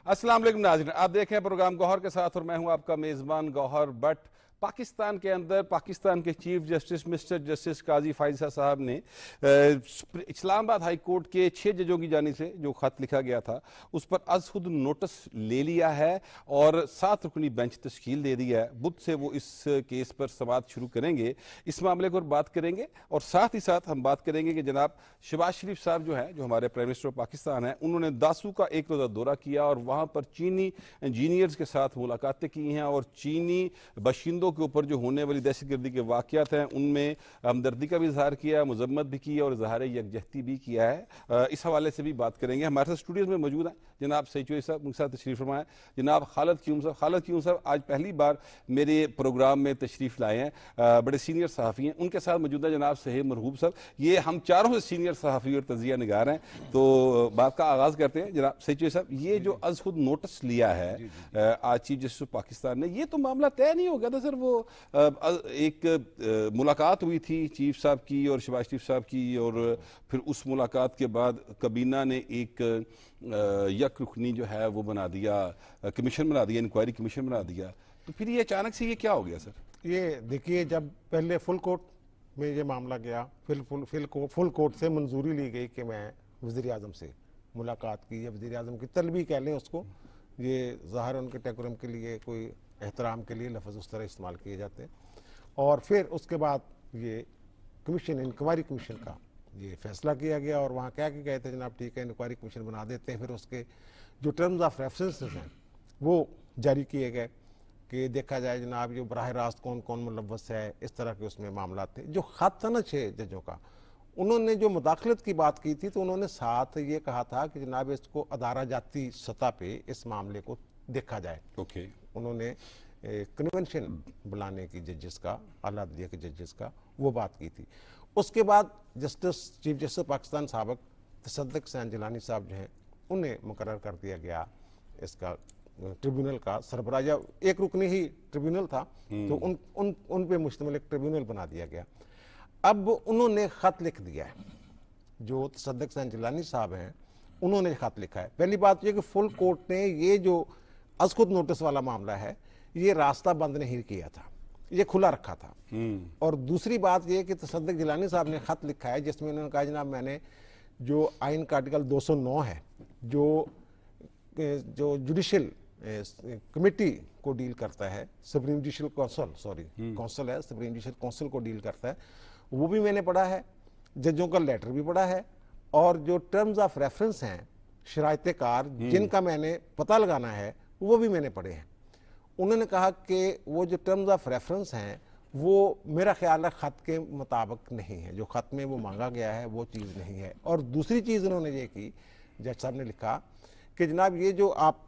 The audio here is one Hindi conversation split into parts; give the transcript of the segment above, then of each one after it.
अस्सलाम वालेकुम नाज़रीन, आप देख रहे हैं प्रोग्राम गौहर के साथ और मैं हूं आपका मेज़बान गौहर भट्ट। पाकिस्तान के अंदर पाकिस्तान के चीफ जस्टिस मिस्टर जस्टिस काजी फायज़ा साहब ने इस्लामाबाद हाई कोर्ट के 6 जजों की जानिब से जो ख़त लिखा गया था उस पर अज खुद नोटिस ले लिया है और 7 रुकनी बेंच तश्कील दे दिया है। बुध से वो इस केस पर समाअत शुरू करेंगे, इस मामले पर बात करेंगे और साथ ही साथ हम बात करेंगे कि जनाब शहबाज शरीफ साहब जो हैं, जो हमारे प्राइम मिनिस्टर ऑफ पाकिस्तान हैं, उन्होंने दासू का एक रोज़ा दौरा किया और वहाँ पर चीनी इंजीनियर्स के साथ मुलाकातें की हैं और चीनी बाशिंदों के ऊपर जो होने वाली दहशतगर्दी के वाक़यात हैं उनमें हमदर्दी का भी इजहार किया, मजम्मत भी की और इजहार यकजहती भी किया है। इस हवाले से भी बात करेंगे। हमारे साथ स्टूडियोज में मौजूद हैं जनाब सईद साहब, उनके साथ तशरीफ़ फरमाएं। जनाब खालिद क्यूम साहब, आज पहली बार मेरे प्रोग्राम में तशरीफ़ लाए हैं, बड़े सीनियर सहाफ़ी हैं। उनके साथ मौजूद है जनाब सहेब मरहूब साहब, ये हम चारों से सीनियर सहाफ़ी और तजिया निगार हैं। तो बात का आगाज़ करते हैं। जनाब सईद साहब, ये जो अज खुद नोटिस लिया है आज चीफ जस्टिस पाकिस्तान ने, ये तो मामला तय नहीं हो गया था सर? वो एक मुलाकात हुई थी चीफ साहब की और शहबाज शरीफ साहब की और फिर उस मुलाकात के बाद कबीना ने एक यक रुकनी जो है वो बना दिया, कमीशन बना दिया, इंक्वायरी कमीशन बना दिया। तो फिर ये अचानक से ये क्या हो गया सर? ये देखिए, जब पहले फुल कोर्ट में ये मामला गया, फुल कोर्ट से मंजूरी ली गई कि मैं वज़ीर आज़म से मुलाकात की या वज़ीर आज़म की तलबी कह लें उसको, ये ज़ाहिर उनके डेकोरम के लिए, कोई एहतराम के लिए लफ्ज़ उस तरह इस्तेमाल किए जाते हैं। और फिर उसके बाद ये कमीशन, इंक्वायरी कमीशन का ये फैसला किया गया और वहाँ क्या गए थे जनाब, ठीक है इंक्वायरी कमीशन बना देते हैं। फिर उसके जो टर्म्स ऑफ रेफरेंसेस हैं वो जारी किए गए कि देखा जाए जनाब ये बराह रास्त कौन कौन मुलव्वस है, इस तरह के उसमें मामला थे। जो ख़त था ना 6 जजों का, उन्होंने जो मुदाखलत की बात की थी तो उन्होंने साथ ये कहा था कि जनाब इसको अदारा जाती सतह पे इस मामले को देखा जाए। ओके, उन्होंने कन्वेंशन बुलाने की जजेस का, आला अदलिया के जजेस का, वो बात की थी। उसके बाद चीफ जस्टिस पाकिस्तान साबिक तसद्दुक़ हुसैन जिलानी साहब जो हैं उन्हें मुकर्रर कर दिया गया इसका ट्रिब्यूनल का सरबराह, या एक रुकनी ही ट्रिब्यूनल था तो उन पे मुश्तमिल एक ट्रिब्यूनल बना दिया गया। अब उन्होंने ख़त लिख दिया है, जो तसद्दुक़ हुसैन जिलानी साहब हैं उन्होंने ख़त लिखा है। पहली बात यह कि फुल कोर्ट ने ये जो अज खुद नोटिस वाला मामला है ये रास्ता बंद नहीं किया था, ये खुला रखा था। और दूसरी बात यह कि तसद्दुक़ जिलानी साहब ने ख़त लिखा है जिसमें उन्होंने कहा जनाब मैंने जो आइन का आर्टिकल 209 है जो जुडिशल कमेटी को डील करता है, सुप्रीम जुडिशल काउंसिल है, सुप्रीम जुडिशल काउंसिल को डील करता है, वो भी मैंने पढ़ा है, जजों का लेटर भी पढ़ा है और जो टर्म्स ऑफ रेफरेंस हैं, शरायते कार जिनका मैंने पता लगाना है वो भी मैंने पढ़े हैं। उन्होंने कहा कि वो जो टर्म्स ऑफ रेफरेंस हैं वो मेरा ख्याल है ख़त के मुताबिक नहीं है, जो ख़त में वो मांगा गया है वो चीज़ नहीं है। और दूसरी चीज़ उन्होंने ये की, जज साहब ने लिखा कि जनाब ये जो आप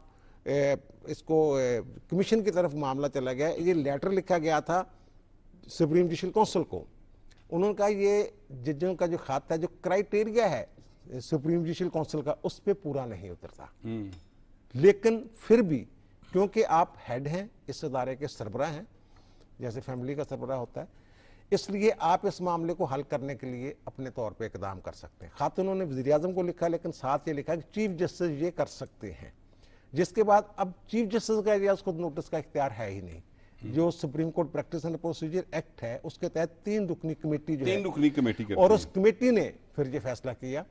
इसको कमीशन की तरफ मामला चला गया, ये लेटर लिखा गया था सुप्रीम जुडिशल काउंसिल को। उन्होंने कहा ये जजों का जो ख़त है, जो क्राइटेरिया है सुप्रीम जुडिशल काउंसिल का, उस पर पूरा नहीं उतरता। लेकिन फिर भी क्योंकि आप हेड हैं, इस अदारे के सरबराह हैं, जैसे फैमिली का सरबराह होता है, इसलिए आप इस मामले को हल करने के लिए अपने तौर पे इकदाम कर सकते हैं। ख़त उन्होंने वज़ीर आज़म को लिखा, लेकिन साथ ये लिखा कि चीफ जस्टिस ये कर सकते हैं। जिसके बाद अब चीफ जस्टिस का एरिया खुद नोटिस का इख्तियार है ही नहीं। जो supreme court practice and procedure act है उसके तहत 3 रुकनी कमेटी जो है, और उस कमेटी ने फिर ये फैसला किया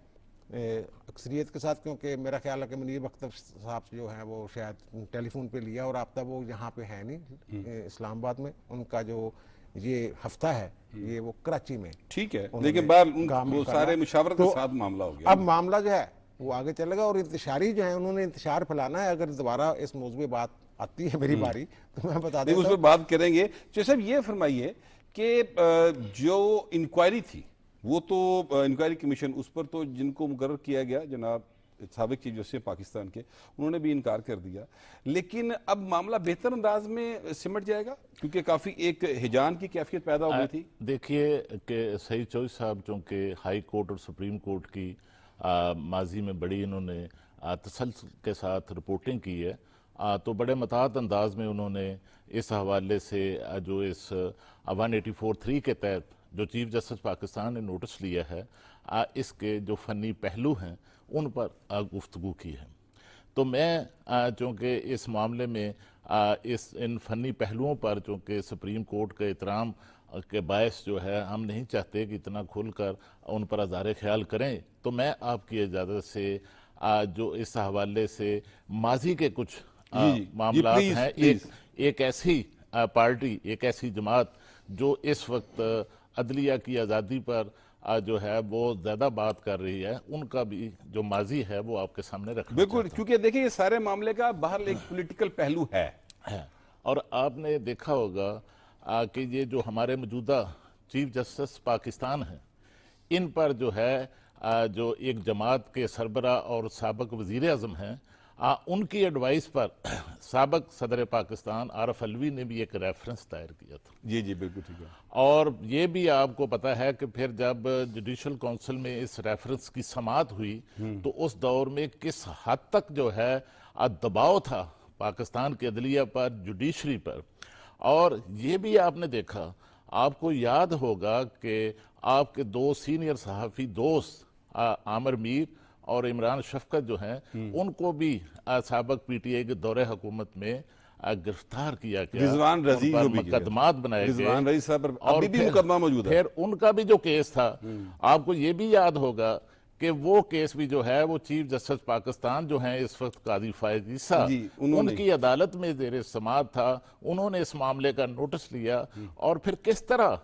अक्सरियत के साथ, क्योंकि मेरा ख्याल है कि मुनीर बख्तर साहब जो हैं वो शायद टेलीफोन पे लिया और आफ्ता वो यहाँ पे है नहीं इस्लामाबाद में, उनका जो ये हफ्ता है ये वो कराची में, ठीक है, लेकिन बार वो सारे मुशावरत के साथ मामला हो गया। अब मामला जो है वो आगे चलेगा और इंतशारी जो है उन्होंने इंतशार फैलाना है। अगर दोबारा इस मौजूद में बात आती है मेरी बारी तो मैं बता दूं, उस पर बात करेंगे। साहब ये फरमाइए कि जो इंक्वायरी थी वो तो इंक्वायरी कमीशन, उस पर तो जिनको मुकर्रर किया गया जनाब साबिक चीफ जस्टिस पाकिस्तान के, उन्होंने भी इनकार कर दिया। लेकिन अब मामला बेहतर अंदाज में सिमट जाएगा क्योंकि काफ़ी एक हिजान की कैफियत पैदा हो गई थी। देखिए कि सईद चौधरी साहब चूँकि हाई कोर्ट और सुप्रीम कोर्ट की माजी में बड़ी इन्होंने तसल्सल के साथ रिपोर्टिंग की है, तो बड़े मतात अंदाज में उन्होंने इस हवाले से जो इस 184(3) के तहत जो चीफ जस्टिस पाकिस्तान ने नोटिस लिया है, इसके जो फ़नी पहलू हैं उन पर गुफ्तगू की है। तो मैं चूँकि इस मामले में इन फनी पहलुओं पर चूँकि सुप्रीम कोर्ट के एहतराम के बायस जो है हम नहीं चाहते कि इतना खुलकर उन पर आज़ार ख्याल करें, तो मैं आपकी इजाज़त से जो इस हवाले से माजी के कुछ मामलात प्लीज, हैं, प्लीज। एक ऐसी पार्टी, एक ऐसी जमात जो इस वक्त अदलिया की आज़ादी पर जो है वो ज़्यादा बात कर रही है, उनका भी जो माजी है वो आपके सामने रखना बिल्कुल, क्योंकि देखिए ये सारे मामले का बाहर एक पॉलिटिकल पहलू है। और आपने देखा होगा कि ये जो हमारे मौजूदा चीफ जस्टिस पाकिस्तान हैं, इन पर जो है जो एक जमात के सरबरा और साबिक वज़ीर आज़म हैं, उनकी एडवाइस पर साबिक सदर पाकिस्तान आरफ अलवी ने भी एक रेफरेंस दायर किया था। जी जी बिल्कुल ठीक है। और ये भी आपको पता है कि फिर जब जुडिशल काउंसिल में इस रेफरेंस की समाअत हुई तो उस दौर में किस हद तक जो है दबाव था पाकिस्तान के अदलिया पर, जुडिशरी पर। और ये भी आपने देखा, आपको याद होगा कि आपके दो सीनियर सहाफ़ी दोस्त आमिर मीर और इमरान शफकत जो हैं, उनको भी साबिक पीटीआई के दौरे हुकूमत में गिरफ्तार किया गया, रिजवान रज़ी उन जो पर भी मुकदमात बनाए गए। रिजवान रज़ी साहब पर और अभी भी फिर- मुकदमा मौजूद है। फिर उनका भी जो केस था, आपको ये भी याद होगा कि वो केस भी जो है वो चीफ जस्टिस पाकिस्तान जो हैं इस वक्त काजी फायज ईसा, जी, उन्होंने- उनकी अदालत में ज़ेर समाअत था। उन्होंने इस मामले का नोटिस लिया और फिर किस तरह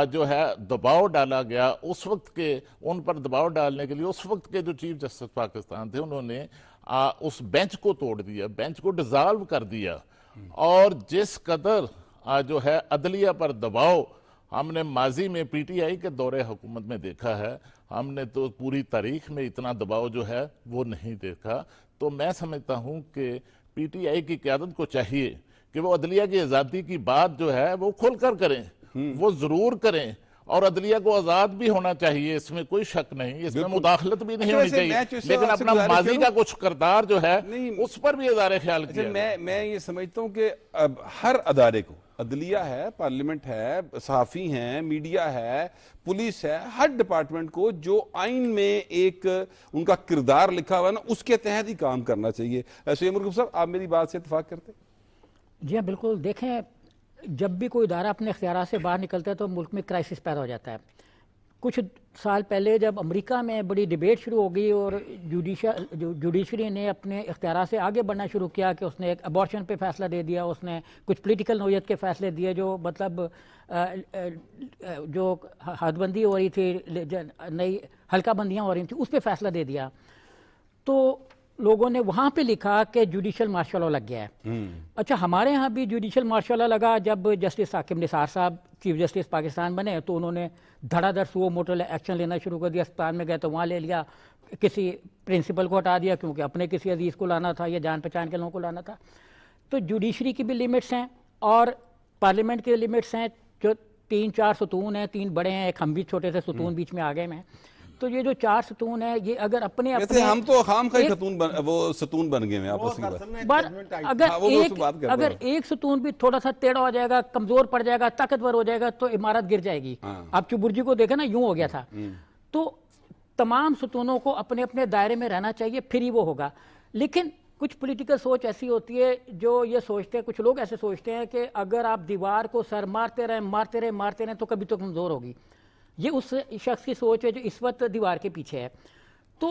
जो है दबाव डाला गया उस वक्त के, उन पर दबाव डालने के लिए उस वक्त के जो चीफ जस्टिस पाकिस्तान थे, उन्होंने उस बेंच को तोड़ दिया, बेंच को डिसॉल्व कर दिया। और जिस कदर जो है अदलिया पर दबाव हमने माजी में पीटीआई के दौरे हुकूमत में देखा है, हमने तो पूरी तारीख में इतना दबाव जो है वो नहीं देखा। तो मैं समझता हूँ कि पीटीआई की क़यादत को चाहिए कि वो अदलिया की आज़ादी की बात जो है वो खुलकर करें, वो जरूर करें। और अदलिया को आजाद भी होना चाहिए, इसमें कोई शक नहीं, इसमें मुदाखलत भी नहीं अच्छा, होनी वैसे मैं चाहिए, जो इससे लेकिन आपसे अपना गुजारिश माजी करूं- का कुछ किरदार जो है नहीं, उस पर भी इज़ारे ख्याल अच्छा, किया जाए। मैं ये समझता हूं कि अब हर अदारे को, अदलिया है, पार्लियामेंट है, सहाफ़ी हैं, मीडिया है, पुलिस है, हर डिपार्टमेंट को जो आइन में एक उनका किरदार लिखा हुआ है ना, उसके तहत ही काम करना चाहिए। सुहेल मुर्गब साहब, आप मेरी बात से इत्तेफाक करते हैं? जी हाँ, बिल्कुल। देखें, जब भी कोई इदारा अपने इख्तियार से बाहर निकलता है तो मुल्क में क्राइसिस पैदा हो जाता है। कुछ साल पहले जब अमेरिका में बड़ी डिबेट शुरू हो गई और जुडिशरी ने अपने इख्तियार से आगे बढ़ना शुरू किया कि उसने एक अबॉर्शन पे फैसला दे दिया, उसने कुछ पॉलिटिकल नौयत के फैसले दिए जो मतलब जो हदबंदी हो रही थी, नई हल्का बंदियाँ हो रही थी, उस पर फैसला दे दिया। तो लोगों ने वहाँ पे लिखा कि जुडिशल मार्शल लॉ लग गया है। अच्छा, हमारे यहाँ भी जुडिशल मार्शल लॉ लगा जब जस्टिस साकिब निसार साहब चीफ जस्टिस पाकिस्तान बने, तो उन्होंने धड़ाधड़ सुओ मोटो एक्शन लेना शुरू कर दिया। अस्पताल में गए तो वहाँ ले लिया, किसी प्रिंसिपल को हटा दिया क्योंकि अपने किसी अजीज़ को लाना था या जान पहचान के लोगों को लाना था। तो जुडिशरी की भी लिमिट्स हैं और पार्लियामेंट की लिमिट्स हैं। जो 3-4 सतून हैं, 3 बड़े हैं, एक हम भी छोटे से सतून बीच में आ गए हैं। तो ये जो 4 सतून है, ये अगर अपने वैसे हम तो खाम का ही सतून बन गए हैं आपस में। बार अगर हाँ, वो मैं उससे बात करता अगर हूँ। एक सतून भी थोड़ा सा टेढ़ा हो जाएगा, कमजोर पड़ जाएगा, ताकतवर हो जाएगा तो इमारत गिर जाएगी। आप चुबुर्जी को देखा ना, यूं हो गया था। तो तमाम सतूनों को अपने अपने दायरे में रहना चाहिए, फिर ही वो होगा। लेकिन कुछ पॉलिटिकल सोच ऐसी होती है जो ये सोचते हैं, कुछ लोग ऐसे सोचते हैं कि अगर आप दीवार को सर मारते रहें तो कभी तो कमजोर होगी। ये उस शख्स की सोच है जो इस वक्त दीवार के पीछे है। तो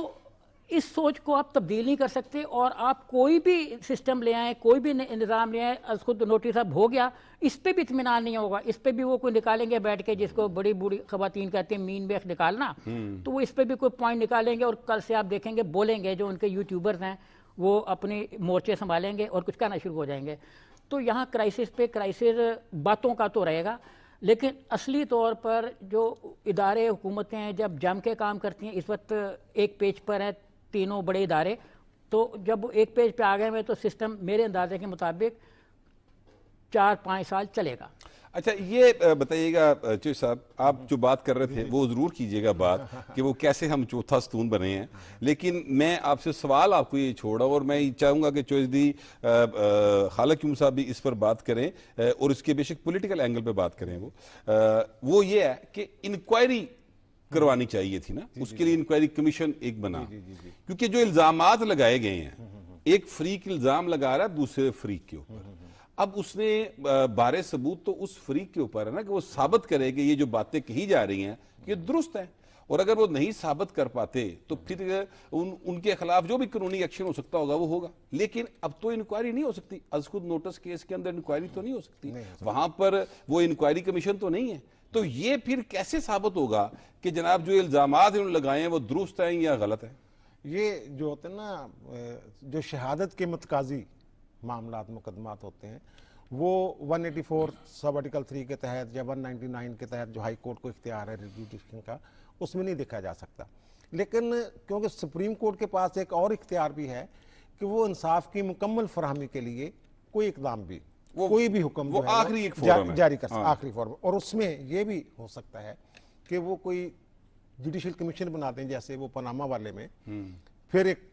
इस सोच को आप तब्दील नहीं कर सकते और आप कोई भी सिस्टम ले आएँ, कोई भी निज़ाम ले आएँ, खुद नोटिस अब हो गया, इस पर भी इत्मीनान नहीं होगा। इस पर भी वो कोई निकालेंगे बैठ के, जिसको बड़ी बूढ़ी खवातीन कहते हैं मीन बेख निकालना, तो वो इस पर भी कोई पॉइंट निकालेंगे और कल से आप देखेंगे बोलेंगे, जो उनके यूट्यूबर्स हैं वो अपने मोर्चे संभालेंगे और कुछ कहना शुरू हो जाएंगे। तो यहाँ क्राइसिस पे क्राइसिस बातों का तो रहेगा, लेकिन असली तौर पर जो इदारे हुकूमतें जब जम के काम करती हैं, इस वक्त एक पेज पर है तीनों बड़े इदारे, तो जब एक पेज पे आ गए हैं तो सिस्टम मेरे अंदाजे के मुताबिक 4-5 साल चलेगा। अच्छा, ये बताइएगा चौधरी साहब, आप जो बात कर रहे थे वो जरूर कीजिएगा बात कि वो कैसे हम चौथा सतून बने हैं, लेकिन मैं आपसे सवाल आपको ये छोड़ा और मैं चाहूंगा कि चौधरी खालिक यूम साहब भी इस पर बात करें और इसके बेशक पॉलिटिकल एंगल पे बात करें। वो ये है कि इंक्वायरी करवानी चाहिए थी ना, उसके लिए इंक्वायरी कमीशन एक बना, क्योंकि जो इल्जामात लगाए गए हैं एक फ्रीक इल्जाम लगा रहा है दूसरे फ्रीक के ऊपर। अब उसने बारे सबूत तो उस फ्रीक के ऊपर है ना कि वो साबित करे कि ये जो बातें कही जा रही हैं ये दुरुस्त है, और अगर वो नहीं साबित कर पाते तो फिर उनके खिलाफ जो भी कानूनी एक्शन हो सकता होगा वो होगा। लेकिन अब तो इंक्वायरी नहीं हो सकती, अजखुद नोटिस केस के अंदर इंक्वायरी तो नहीं हो सकती, वहां पर वो इंक्वायरी कमीशन तो नहीं है। तो ये फिर कैसे साबित होगा कि जनाब जो इल्जामात इन्होंने लगाए हैं वो दुरुस्त हैं या गलत है? ये जो होते हैं ना, जो शहादत के मतकाजी मामलात मुकदमात होते हैं, वो 184 सब आर्टिकल 3 के तहत या 199 के तहत जो हाई कोर्ट को इख्तियार है रिव्यू का, उसमें नहीं देखा जा सकता। लेकिन क्योंकि सुप्रीम कोर्ट के पास एक और इख्तियार भी है कि वो इंसाफ की मुकम्मल फरहमी के लिए कोई इकदाम भी, कोई भी हुक्म वो जो है आखिरी एक फोरम है। जारी कर सकता, आखिरी फॉर्म। और उसमें ये भी हो सकता है कि वो कोई जुडिशल कमीशन बनाते हैं, जैसे वो पनामा वाले में फिर एक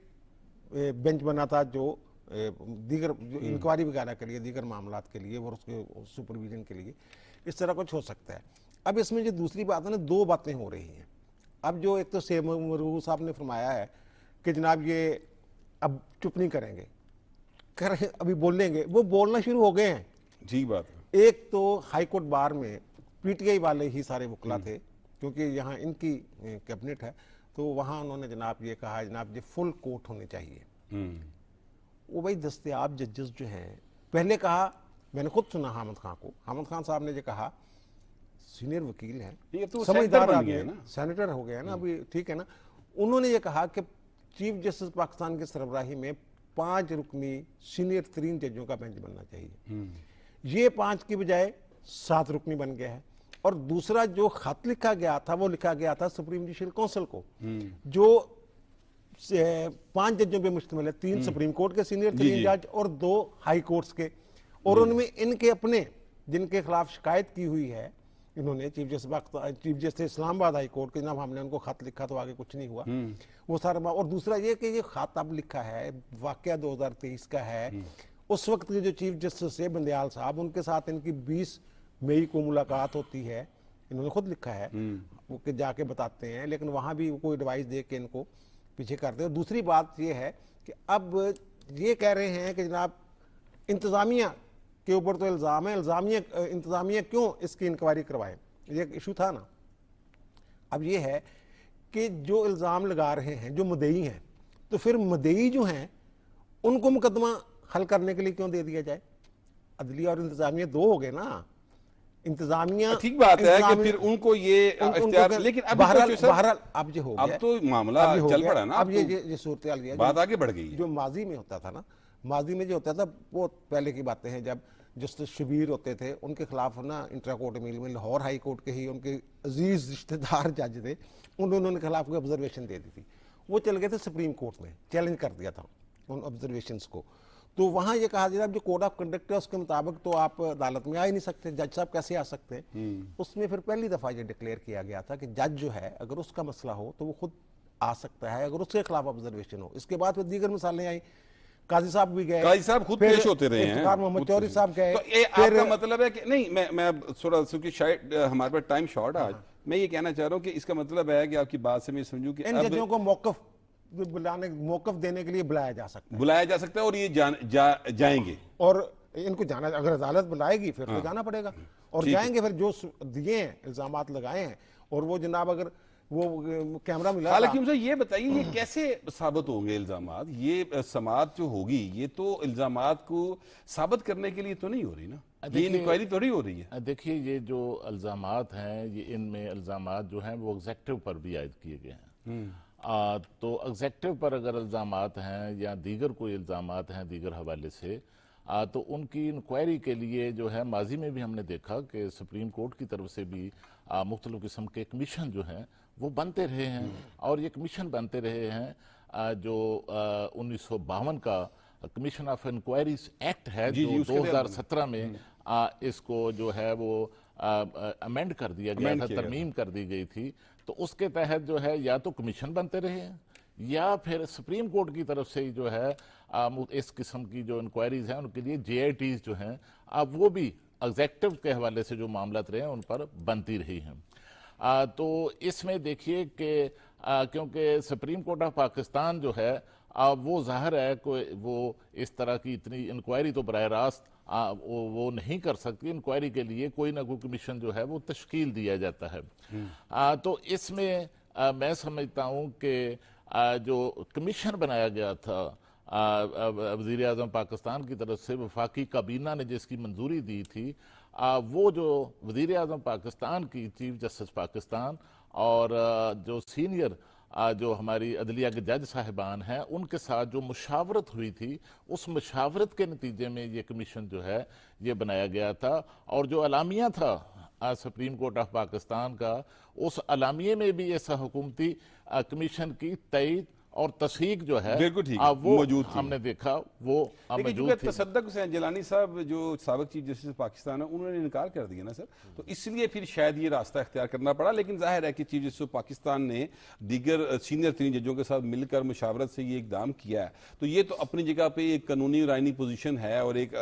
बेंच बना था जो दीगर इंक्वायरी वगैरह के लिए, दीगर मामलात के लिए और उसके सुपरविजन के लिए, इस तरह कुछ हो सकता है। अब इसमें जो दूसरी बात है ना, दो बातें हो रही हैं। अब जो एक तो सेम मरहू साहब ने फरमाया है कि जनाब ये अब चुप नहीं करेंगे, अभी बोलेंगे, वो बोलना शुरू हो गए हैं। जी बात है। एक तो हाई कोर्ट बार में पीटीआई वाले ही सारे वकला थे, क्योंकि यहाँ इनकी कैबिनेट है, तो वहाँ उन्होंने जनाब ये कहा जनाब ये फुल कोर्ट होने चाहिए। वो भाई दस्तयाब जजेस जो हैं, पहले कहा, मैंने खुद सुना हामिद खान को, हामिद खान साहब ने जो कहा, सीनियर वकील हैं, ये तो समझदार बन आदमी गया है ना, सेनेटर हो गया ना अभी, ठीक है ना। उन्होंने ये कहा कि चीफ जस्टिस पाकिस्तान की सरबराही में 5 रुकनी सीनियर 3 जजों का बेंच बनना चाहिए। ये 5 की बजाय 7 रुकनी बन गया है। और दूसरा जो खत लिखा गया था, वो लिखा गया था सुप्रीम जुडिशल काउंसिल को, जो 5 जजों पे मुश्तमिल है, 3 सुप्रीम कोर्ट के सीनियर 3 जज और 2 हाई कोर्ट्स के। और उनमें इनके अपने जिनके खिलाफ शिकायत की हुई है, इन्होंने chief justice Islamabad high court के, जनाब हमने उनको खत लिखा तो आगे कुछ नहीं हुआ, वो सारा। और दूसरा ये कि ये खत अब लिखा है, वाकया 2023 का है, उस वक्त के जो चीफ जस्टिस है बंदयाल साहब, उनके साथ इनकी 20 मई को मुलाकात होती है, इन्होंने खुद लिखा है, वो कि जाके बताते हैं, लेकिन वहाँ भी कोई एडवाइस दे के इनको पीछे करते हैं। दूसरी बात ये है कि अब ये कह रहे हैं कि जनाब इंतज़ामिया के ऊपर तो इल्ज़ाम है, इंतज़ामिया क्यों इसकी इंक्वायरी करवाए, ये एक इशू था ना। अब ये है कि जो इल्ज़ाम लगा रहे हैं जो मुद्दई हैं, तो फिर मुद्दई जो हैं उनको मुकदमा हल करने के लिए क्यों दे दिया जाए? अदलिया और इंतज़ामिया 2 हो गए ना। इंतजामिया ठीक बात है कि फिर उनको ये इख्तियार, लेकिन अब बहरहाल अब जो हो गया, अब तो मामला चल पड़ा ना, अब ये सूरत-ए-हाल है, बात आगे बढ़ गई है। जो माजी में होता था ना, माजी में जो होता था वो पहले की बातें हैं, जब जस्टिस शबीर होते थे, उनके खिलाफ ना इंट्रा कोर्ट मील में लाहौर हाई कोर्ट के ही उनके अजीज रिश्तेदार जज थे, उन्होंने खिलाफ कोई ऑब्जर्वेशन दे दी थी, वो चल गए थे सुप्रीम कोर्ट में, चैलेंज कर दिया था उन ऑब्जर्वेशंस को। तो वहाँ ये कहा जाता है जो कोड ऑफ कंडक्ट है उसके मुताबिक तो आप अदालत में आ ही नहीं सकते, जज साहब कैसे आ सकते हैं? उसमें फिर पहली दफ़ा ये डिक्लेयर किया गया था कि जज जो है अगर उसका मसला हो तो वो खुद आ सकता है, अगर उसके खिलाफ ऑब्जर्वेशन हो। इसके बाद फिर दीगर मिसालें आई, काजी साहब भी गए, काजी साहब खुद पेश होते रहे हैं, मोहम्मद चौधरी साहब गए। तो ये आपका मतलब है कि नहीं, मैं थोड़ा क्योंकि शायद हमारे पास टाइम शॉर्ट है आज, मैं ये कहना चाह रहा हूँ कि इसका मतलब है कि आपकी बात से मैं समझूं कि इन जजों को मौकफ देने के लिए बुलाया जा सकता है और ये जाएंगे, और इनको जाना, अगर अदालत बुलाएगी फिर तो जाना पड़ेगा, और जाएंगे फिर जो दिए हैं इल्जामात लगाए हैं, और वो जनाब अगर वो कैमरा मिला। हालांकि मुझे ये बताइए ये कैसे साबित होंगे इल्जामात? ये समाअत जो होगी ये तो इल्जामात को साबित करने के लिए तो नहीं हो रही ना, ये इंक्वायरी तो नहीं हो रही है। देखिए ये जो इल्जामात हैं, ये इनमें इल्जामात जो हैं वो एग्जेक्टिव पर भी आयद किए गए हैं। तो एग्जेक्टिव पर अगर इल्जामात हैं या दीगर कोई इल्जामात हैं दीगर हवाले से, तो उनकी इंक्वायरी के लिए जो है माजी में भी हमने देखा कि सुप्रीम कोर्ट की तरफ से भी मुख्तलिफ किस्म के कमीशन जो हैं वो बनते रहे हैं, और ये कमीशन बनते रहे हैं जो 1952 का कमीशन ऑफ इंक्वायरीज एक्ट है जो 2017 में इसको जो है वो अमेंड कर दिया गया था, तरमीम कर दी गई थी। तो उसके तहत जो है या तो कमीशन बनते रहे हैं या फिर सुप्रीम कोर्ट की तरफ से जो है इस किस्म की जो इंक्वायरीज हैं उनके लिए JITs जो हैं अब वो भी एग्जेक्टिव के हवाले से जो मामला रहे हैं उन पर बनती रही हैं। तो इसमें देखिए कि क्योंकि सुप्रीम कोर्ट ऑफ पाकिस्तान जो है वो जाहिर है कोई वो इस तरह की इतनी इंक्वायरी तो बराह रास्त वो नहीं कर सकती। इंक्वायरी के लिए कोई ना कोई कमीशन जो है वो तश्कील दिया जाता है। तो इसमें मैं समझता हूँ कि जो कमीशन बनाया गया था वज़ीर आज़म पाकिस्तान की तरफ से, वफाकी काबीना ने जिसकी मंजूरी दी थी, वो जो वज़ीर आज़म पाकिस्तान की चीफ जस्टिस पाकिस्तान और जो सीनियर जो हमारी अदलिया के जज साहिबान हैं उनके साथ जो मुशावरत हुई थी, उस मुशावरत के नतीजे में ये कमीशन जो है ये बनाया गया था। और जो अलामिया था सुप्रीम कोर्ट ऑफ पाकिस्तान का, उस अलामिये में भी ऐसा हुकूमती कमीशन की तईद और तस्दीक जो है बिल्कुल ठीक वो मौजूद थी। हमने देखा वो मौजूद थी। तसद्दुक हुसैन जिलानी साहब जो साबिक चीफ जस्टिस पाकिस्तान है, उन्होंने इनकार कर दिया ना सर, तो इसलिए फिर शायद ये रास्ता इख्तियार करना पड़ा। लेकिन जाहिर है कि चीफ जस्टिस पाकिस्तान ने दीगर सीनियर 3 जजों के साथ मिलकर मुशावरत से ये इकदाम किया है, तो ये तो अपनी जगह पे एक कानूनी और आईनी पोजीशन है और एक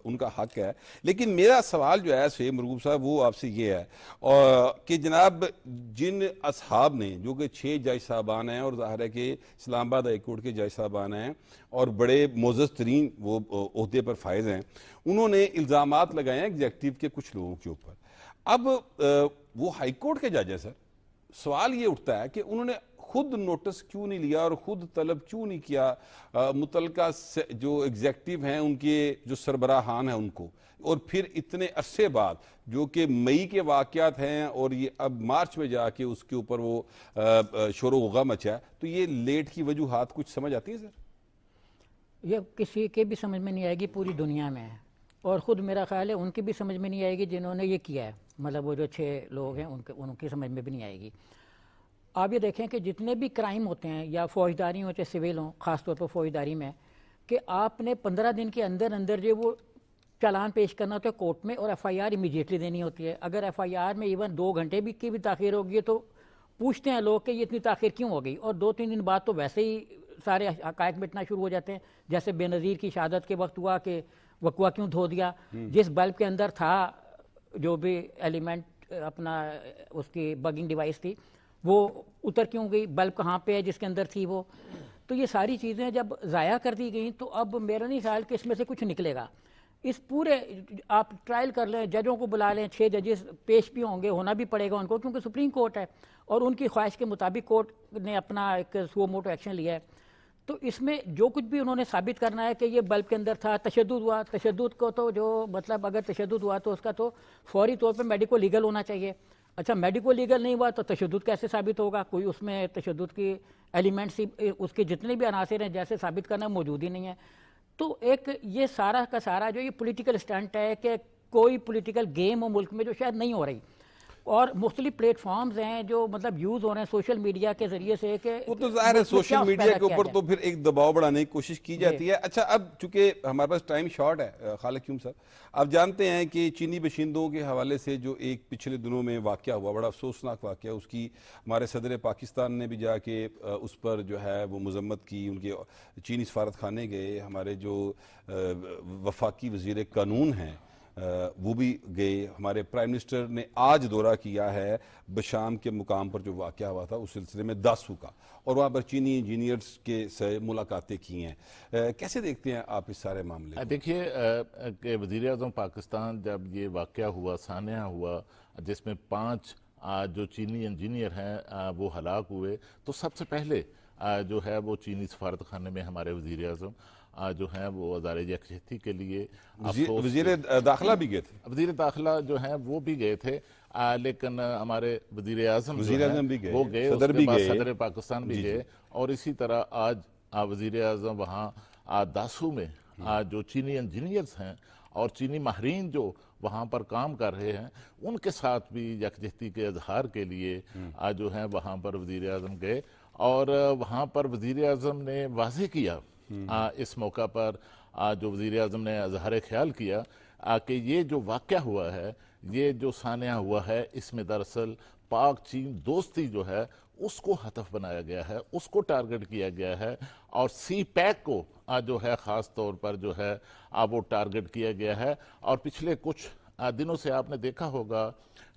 उनका हक है। लेकिन मेरा सवाल जो है शोएब मरगूब साहब वो आपसे ये है कि जनाब जिन असहाब ने, जो कि 6 जज साहबान हैं और जाहिर है कि इस्लामाबाद हाई कोर्ट के जज साहबान हैं और बड़े मोअज़्ज़ज़ तरीन वो ओहदे पर फायज हैं, उन्होंने इल्ज़ामात लगाए हैं एग्जेक्टिव के कुछ लोगों के ऊपर। अब वो हाई कोर्ट के जज हैं सर, सवाल ये उठता है कि उन्होंने खुद नोटिस क्यों नहीं लिया और खुद तलब क्यों नहीं किया मुतलका जो एग्जेक्टिव हैं उनके जो सरबराहान हैं उनको, और फिर इतने अरसे बाद जो कि मई के वाक़यात हैं और ये अब मार्च में जाके उसके ऊपर वो शोर गुगा मचा है, तो ये लेट की वजूहात कुछ समझ आती है सर? ये किसी के भी समझ में नहीं आएगी पूरी दुनिया में, और ख़ुद मेरा ख्याल है उनकी भी समझ में नहीं आएगी जिन्होंने ये किया है, मतलब वो जो 6 लोग हैं उनकी समझ में भी नहीं आएगी। आप ये देखें कि जितने भी क्राइम होते हैं या फौजदारी हो चाहे सिविल हों, ख़ासतौर पर फौजदारी में, कि आपने 15 दिन के अंदर अंदर जो वो चालान पेश करना होता है कोर्ट में और एफआईआर इमीडिएटली देनी होती है। अगर एफआईआर में इवन 2 घंटे की भी ताख़ीर होगी तो पूछते हैं लोग कि ये इतनी ताख़ीर क्यों हो गई, और 2-3 दिन बाद तो वैसे ही सारे हक़ाइक़ मिटना शुरू हो जाते हैं। जैसे बेनज़ीर की शहादत के वक्त हुआ कि वक़्वा क्यों धो दिया, जिस बल्ब के अंदर था जो भी एलिमेंट अपना उसकी बगिंग डिवाइस थी वो उतर क्यों गई, बल्ब कहाँ पे है जिसके अंदर थी वो। तो ये सारी चीज़ें जब ज़ाया कर दी गई तो अब मेरा नहीं ख्याल कि इसमें से कुछ निकलेगा। इस पूरे आप ट्रायल कर लें, जजों को बुला लें, 6 जजेस पेश भी होंगे, होना भी पड़ेगा उनको क्योंकि सुप्रीम कोर्ट है और उनकी ख्वाहिश के मुताबिक कोर्ट ने अपना एक सुओ मोटो एक्शन लिया है। तो इसमें जो कुछ भी उन्होंने साबित करना है कि ये बल्ब के अंदर था, तशद्दुद हुआ, तशद्दुद को तो जो मतलब अगर तशद्दुद हुआ तो उसका तो फौरी तौर पर मेडिको लीगल होना चाहिए। अच्छा मेडिको लीगल नहीं हुआ तो तशद्दुद कैसे साबित होगा? कोई उसमें तशद्दुद की एलिमेंट्स उसके जितने भी अनासिर हैं जैसे साबित करना मौजूद ही नहीं है। तो एक ये सारा का सारा जो ये पॉलिटिकल स्टंट है कि कोई पॉलिटिकल गेम हो मुल्क में जो शायद नहीं हो रही, और मुख्तलिफ प्लेटफॉर्म्स हैं जो मतलब यूज़ हो रहे हैं सोशल मीडिया के जरिए से कि वो तो जाहिर है सोशल मीडिया के ऊपर तो फिर एक दबाव बढ़ाने की कोशिश की जाती है। अच्छा अब चूंकि हमारे पास टाइम शॉर्ट है खालिद ह्यूम साहब, आप जानते हैं कि चीनी बशिंदों के हवाले से जो एक पिछले दिनों में वाक़या हुआ, बड़ा अफसोसनाक वाक़या, उसकी हमारे सदर पाकिस्तान ने भी जाके उस पर जो है वो मजम्मत की, उनके चीनी सफारत खाने गए, हमारे जो वफाकी वज़ीर कानून हैं वो भी गए, हमारे प्राइम मिनिस्टर ने आज दौरा किया है बशाम के मुकाम पर जो वाक़या हुआ था उस सिलसिले में दासू का, और वहाँ पर चीनी इंजीनियर्स के से मुलाकातें की हैं। कैसे देखते हैं आप इस सारे मामले को? देखिए कि वज़ीर आज़म पाकिस्तान जब ये वाक़या हुआ, सानिया हुआ, जिसमें 5 जो चीनी इंजीनियर हैं वो हलाक हुए, तो सबसे पहले जो है वो चीनी सफारत खाने में हमारे वज़ीर आज़म जो हैं वो वज़ार यकजहती के लिए वज़ीर दाखिला भी गए थे, वज़ीर दाखिला जो हैं वो भी गए थे, लेकिन हमारे वज़ीर आज़म भी गए, वो गए, सदर भी गए, सदर पाकिस्तान भी गए, और इसी तरह आज वज़ीर आज़म वहाँ दासू में जो चीनी इंजीनियर्स हैं और चीनी माहरीन जो वहाँ पर काम कर रहे हैं उनके साथ भी यकजहती के इजहार के लिए जो है वहाँ पर वज़ीर आज़म गए, और वहाँ पर वज़ीर आज़म ने वाज़ेह किया इस मौका पर जो वज़ीर आज़म ने इज़हार ख्याल किया कि ये जो वाक़या हुआ है, ये जो सानिया हुआ है, इसमें दरअसल पाक चीन दोस्ती जो है उसको हदफ बनाया गया है, उसको टारगेट किया गया है, और सी पैक को जो है ख़ास तौर पर जो है वो टारगेट किया गया है। और पिछले कुछ दिनों से आपने देखा होगा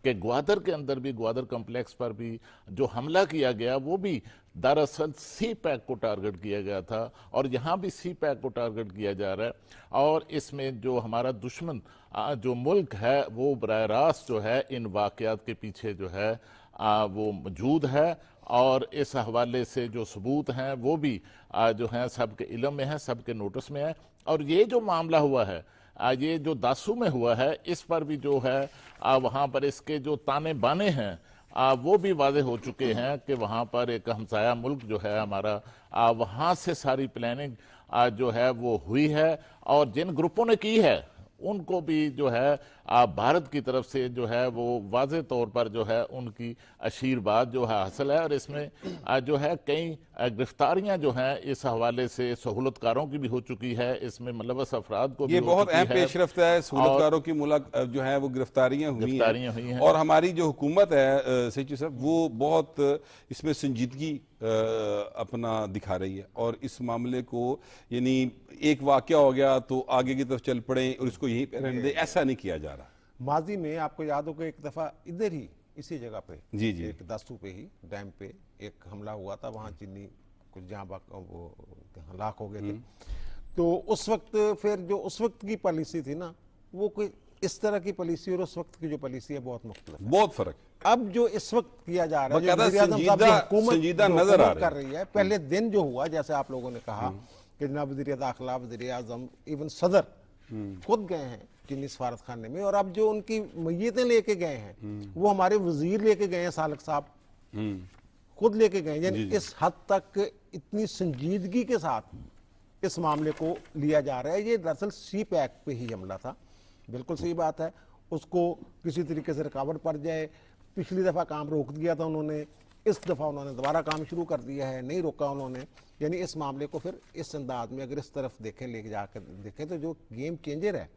कि ग्वादर के अंदर भी, ग्वादर कॉम्प्लेक्स पर भी जो हमला किया गया वो भी दरअसल सी पैक को टारगेट किया गया था, और यहाँ भी सी पैक को टारगेट किया जा रहा है। और इसमें जो हमारा दुश्मन जो मुल्क है वो बराह रास्त जो है इन वाक़यात के पीछे जो है वो मौजूद है, और इस हवाले से जो सबूत हैं वो भी जो हैं सबके इल्म में है, सबके नोटिस में है। और ये जो मामला हुआ है, ये जो दासू में हुआ है, इस पर भी जो है वहाँ पर इसके जो ताने बाने हैं वो भी वाज़े हो चुके हैं कि वहाँ पर एक हमसाया मुल्क जो है हमारा, वहाँ से सारी प्लानिंग जो है वो हुई है, और जिन ग्रुपों ने की है उनको भी जो है भारत की तरफ से जो है वो वाज़े तौर पर जो है उनकी आशीर्वाद जो है हासिल है। और इसमें जो है कई गिरफ्तारियां जो हैं इस हवाले से सहूलतकारों की भी हो चुकी है, इसमें मुलव्वस अफराद को भी ये हो बहुत चुकी अहम है। पेशरफ्त है। सहूलतकारों की जो है वो गिरफ्तारियां हुई हैं, और हमारी जो हुकूमत है सेठी साहब वो बहुत इसमें संजीदगी अपना दिखा रही है, और इस मामले को यानी एक वाकया हो गया तो आगे की तरफ चल पड़े और इसको यहीं पे रहने दे, ऐसा नहीं किया जा रहा। माजी में आपको याद होगा एक दफा इधर ही इसी जगह पे जी जी एक दासू पे ही डैम पे एक हमला हुआ था, वहाँ चीनी कुछ जहाँ वो हलाक हो गए थे। तो उस वक्त फिर जो उस वक्त की पॉलिसी थी ना, वो कोई इस तरह की पॉलिसी और उस वक्त की जो पॉलिसी है बहुत मुख्तलिफ है। बहुत फर्क। अब जो इस वक्त किया जा रहा है, बकायदा जो वज़ीर आज़म साहब की हुकूमत संजीदा जो नजर आ हुकूमत कर रही रही है, पहले दिन जो हुआ जैसे आप लोगों ने कहा कि जनाब वज़ीर दाखिला, वज़ीर आज़म, इवन सदर खुद गए हैं चीनी सफारत खाने में, और अब जो उनकी मैयतें लेके गए हैं वो हमारे वजीर लेके गए हैं, सालक साहब खुद लेके गए। यानी इस हद तक इतनी संजीदगी के साथ इस मामले को लिया जा रहा है। ये दरअसल सी पैक पे ही हमला था, बिल्कुल सही बात है। उसको किसी तरीके से रुकावट पड़ जाए, पिछली दफ़ा काम रोक दिया था उन्होंने, इस दफ़ा उन्होंने दोबारा काम शुरू कर दिया है, नहीं रोका उन्होंने। यानी इस मामले को फिर इस अंदाज में अगर इस तरफ देखें, लेके जाकर देखें, तो जो गेम चेंजर है,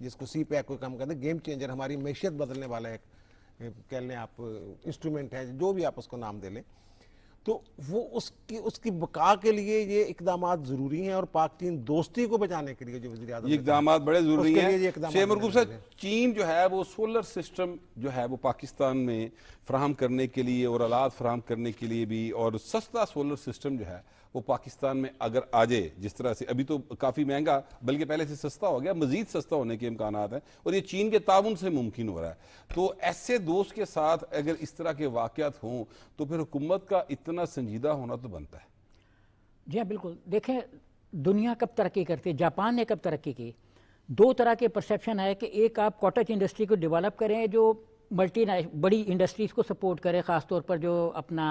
जिसको सी पैक को कम कहते हैं, गेम चेंजर, हमारी मैशियत बदलने वाला एक कह लें आप इंस्ट्रूमेंट है, जो भी आप उसको नाम दे लें, तो वो उसकी बका के लिए ये इकदाम ज़रूरी हैं, और पाक चीन दोस्ती को बचाने के लिए जो वज़ीर आज़म ये इकदाम बड़े जरूरी हैं। शेख मरकूब साहब, हैं। चीन जो है वो सोलर सिस्टम जो है वो पाकिस्तान में फ्राहम करने के लिए और आलात फ्राहम करने के लिए भी, और सस्ता सोलर सिस्टम जो है वो पाकिस्तान में अगर आ जाए, जिस तरह से अभी तो काफ़ी महंगा बल्कि पहले से सस्ता हो गया, मजीद सस्ता होने के इम्कानात हैं, और ये चीन के ताउन से मुमकिन हो रहा है। तो ऐसे दोस्त के साथ अगर इस तरह के वाक़यात हों तो फिर हुकूमत का इतना संजीदा होना तो बनता है। जी हाँ, बिल्कुल। देखें दुनिया कब तरक्की करती है, जापान ने कब तरक्की की। दो तरह के परसेप्शन है कि एक आप कॉटेज इंडस्ट्री को डेवलप करें जो बड़ी इंडस्ट्रीज़ को सपोर्ट करे, ख़ासतौर पर जो अपना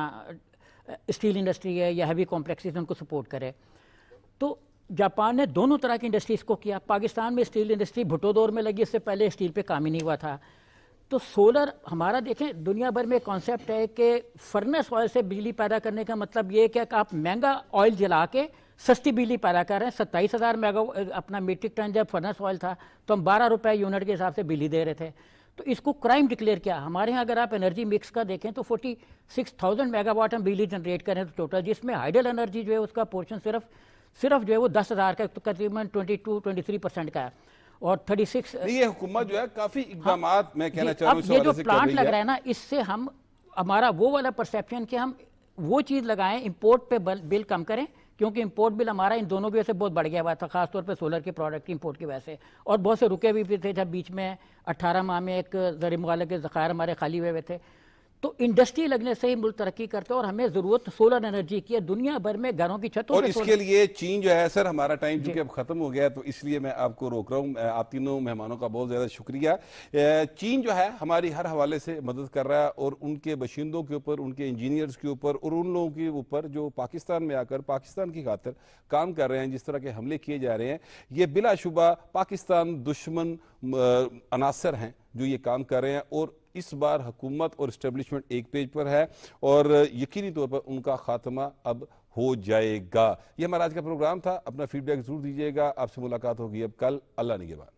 स्टील इंडस्ट्री है या हैवी कॉम्प्लेक्सेस उनको सपोर्ट करे। तो जापान ने दोनों तरह की इंडस्ट्रीज़ को किया। पाकिस्तान में स्टील इंडस्ट्री भुट्टो दौर में लगी, इससे पहले स्टील पे काम ही नहीं हुआ था। तो सोलर हमारा देखें दुनिया भर में कॉन्सेप्ट है कि फर्नेस ऑयल से बिजली पैदा करने का मतलब ये है कि आप महंगा ऑयल जला के सस्ती बिजली पैदा कर रहे हैं। 27,000 मेगा अपना मीट्रिक टन जब फर्नेस ऑयल था तो हम 12 रुपये यूनिट के हिसाब से बिजली दे रहे थे। तो इसको क्राइम डिक्लेयर किया। हमारे यहाँ अगर आप एनर्जी मिक्स का देखें तो 46,000 मेगावाट हम बिजली जनरेट करें तो टोटल, जिसमें हाइडल एनर्जी जो है उसका पोर्शन सिर्फ जो है वो 10,000 का, तो तकरीबन 22-23% का है। और 36 ये हुकूमत जो है काफी इकदाम मैं कहना जी, चाह रहा अब हूँ ये जो प्लांट लग रहा है ना, इससे हम हमारा वो वाला परसेप्शन कि हम वो चीज़ लगाएं, इंपोर्ट पे बिल कम करें, क्योंकि इंपोर्ट बिल हमारा इन दोनों की वजह से बहुत बढ़ गया हुआ था, खासतौर पे सोलर के प्रोडक्ट की इंपोर्ट की वजह से। और बहुत से रुके भी थे, जब बीच में 18 माह में एक ज़र मुगालत के ज़खायर हमारे खाली हुए थे। तो इंडस्ट्री लगने से ही मुल्क तरक्की करते हैं, और हमें ज़रूरत सोलर एनर्जी की है। दुनिया भर में घरों की छतों और पे इसके लिए चीन जो है, सर हमारा टाइम चूंकि अब खत्म हो गया तो इसलिए मैं आपको रोक रहा हूँ। आप तीनों मेहमानों का बहुत ज़्यादा शुक्रिया। चीन जो है हमारी हर हवाले से मदद कर रहा है, और उनके बाशिंदों के ऊपर, उनके इंजीनियर्स के ऊपर, और उन लोगों के ऊपर जो पाकिस्तान में आकर पाकिस्तान की खातिर काम कर रहे हैं, जिस तरह के हमले किए जा रहे हैं, ये बिलाशुबा पाकिस्तान दुश्मन अनासर हैं जो ये काम कर रहे हैं। और इस बार हुकूमत और इस्टेब्लिशमेंट एक पेज पर है, और यकीनी तौर पर उनका खात्मा अब हो जाएगा। ये हमारा आज का प्रोग्राम था। अपना फीडबैक जरूर दीजिएगा। आपसे मुलाकात होगी अब कल। अल्लाह निगहबान।